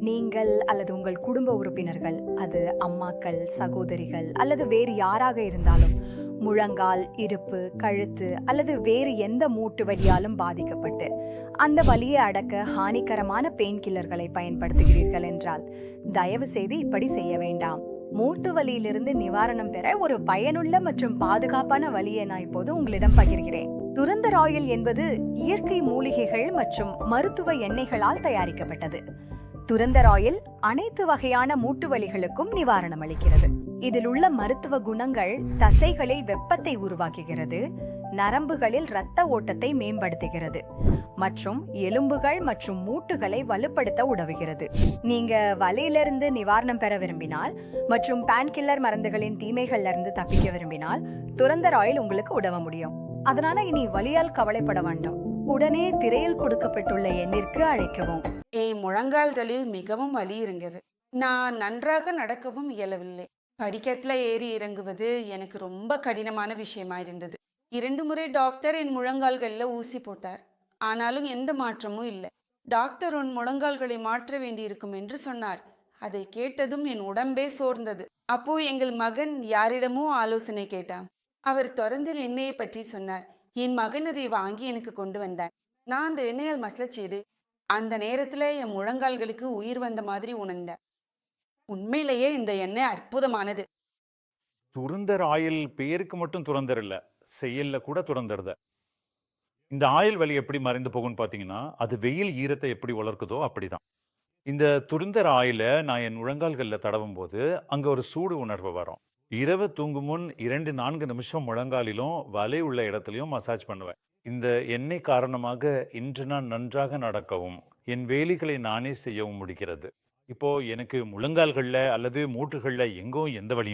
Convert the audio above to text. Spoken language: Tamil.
நீங்கள் அல்லது உங்கள் குடும்ப உறுப்பினர்கள், அது அம்மாக்கள், சகோதரிகள் அல்லது வேறு யாராக இருந்தாலும் முழங்கால், இடுப்பு, கழுத்து அல்லது வேறு எந்த மூட்டு வலியாலும் பாதிக்கப்பட்டு அந்த வலியை அடக்க ஹானிகரமான பெயின் கில்லர்களை பயன்படுத்துகிறீர்கள் என்றால் தயவு செய்து இப்படி செய்ய வேண்டாம். மூட்டு வலியிலிருந்து நிவாரணம் பெற ஒரு பயனுள்ள மற்றும் பாதுகாப்பான வழியை நான் இப்போது உங்களிடம் பகிர்கிறேன். துரந்தர் ஆயில் என்பது இயற்கை மூலிகைகள் மற்றும் மருத்துவ எண்ணெய்களால் தயாரிக்கப்பட்டது. துரந்தர் ஆயில் அனைத்து வகையான மூட்டு வலிகளுக்கும் நிவாரணம் அளிக்கிறது. இதில் உள்ள மருத்துவ குணங்கள் தசைகளில் வெப்பத்தை உருவாக்குகிறது, நரம்புகளில் இரத்த ஓட்டத்தை மேம்படுத்துகிறது மற்றும் எலும்புகள் மற்றும் மூட்டுகளை வலுப்படுத்த உதவுகிறது. நீங்க வலியிலிருந்து நிவாரணம் பெற விரும்பினால் மற்றும் பேன் கில்லர் மருந்துகளின் தீமைகள்ல இருந்து தப்பிக்க விரும்பினால் துரந்தர் ஆயில் உங்களுக்கு உதவ முடியும். அதனால இனி வலியால் கவலைப்பட வேண்டாம். உடனே திரையில் கொடுக்கப்பட்டுள்ள எண்ணிற்கு அழைக்கவும். என் முழங்கால்களில் மிகவும் வலி இருந்தது. நான் நன்றாக நடக்கவும் இயலவில்லை. படிக்கட்டில் ஏறி இறங்குவது எனக்கு ரொம்ப கடினமான விஷயமா இருந்தது. 2 முறை டாக்டர் என் முழங்கால்களில் ஊசி போட்டார். ஆனாலும் எந்த மாற்றமும் இல்லை. டாக்டர் உன் முழங்கால்களை மாற்ற வேண்டியிருக்கும் என்று சொன்னார். அதை கேட்டதும் என் உடம்பே சோர்ந்தது. அப்போ எங்கள் மகன் யாரிடமோ ஆலோசனை கேட்டான். அவர் தொடர்ந்து எண்ணெயை பற்றி சொன்னார். என் மகன் அதை வாங்கி எனக்கு கொண்டு வந்தார். நான் அந்த எண்ணெயால் மசாஜ் செய்து அந்த நேரத்தில் என் முழங்கால்களுக்கு உயிர் வந்த மாதிரி உணர்ந்தேன். உண்மையிலேயே இந்த எண்ணெய் அற்புதமானது. துரந்தர் ஆயில் பேருக்கு மட்டும் துரந்தர் இல்ல, செயல்ல கூட துரந்தருத. இந்த ஆயில் வலி எப்படி மறைந்து போகும்னு பார்த்தீங்கன்னா, அது வெயில் ஈரத்தை எப்படி வளர்க்குதோ அப்படிதான். இந்த துரந்தர் ஆயில நான் என் முழங்கால்களில் தடவும் போது அங்க ஒரு சூடு உணர்வு வரும். இரவு தூங்கும் முன் 2-4 நிமிஷம் முழங்காலிலும் வலி உள்ள இடத்துலையும் மசாஜ் பண்ணுவேன். இந்த எண்ணெய் காரணமாக இன்று நான் நன்றாக நடக்கவும் என் வேலைகளை நானே செய்யவும் முடிகிறது. இப்போ எனக்கு முழங்கால்கள்ல அல்லது மூட்டுகள்ல எங்கும் எந்த வலியும்